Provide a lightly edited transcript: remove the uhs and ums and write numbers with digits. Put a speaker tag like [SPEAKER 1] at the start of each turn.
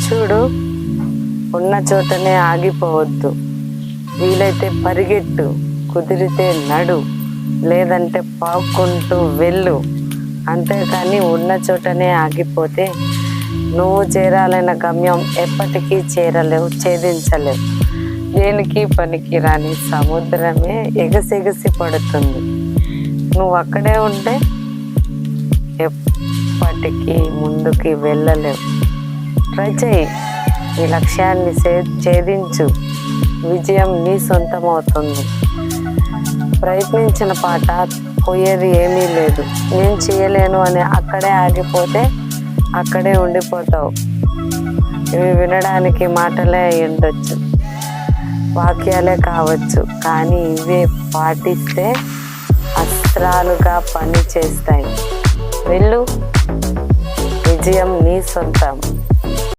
[SPEAKER 1] చూడు, ఉన్న చోటనే ఆగిపోవద్దు. వీలైతే పరిగెట్టు, కుదిరితే నడు, లేదంటే పాక్కుంటూ వెళ్ళు. అంతేకాని ఉన్న చోటనే ఆగిపోతే నువ్వు చేరాలన్న గమ్యం ఎప్పటికీ చేరలేవు, ఛేదించలేవు. దేనికి పనికి రాని సముద్రమే ఎగసెగసి పడుతుంది. నువ్వు అక్కడే ఉంటే ఎప్పటికీ ముందుకి వెళ్ళలేవు. ట్రై చేయి, ఈ లక్ష్యాన్ని ఛేదించు, విజయం నీ సొంతమవుతుంది. ప్రయత్నించిన పాట పోయేది ఏమీ లేదు. నేను చేయలేను అని అక్కడే ఆగిపోతే అక్కడే ఉండిపోతావు. ఇవి వినడానికి మాటలే ఉండొచ్చు, వాక్యాలే కావచ్చు, కానీ ఇవే పాటిస్తే అస్త్రాలుగా పని చేస్తాయి. వెళ్ళు, విజయం నీ సొంతం.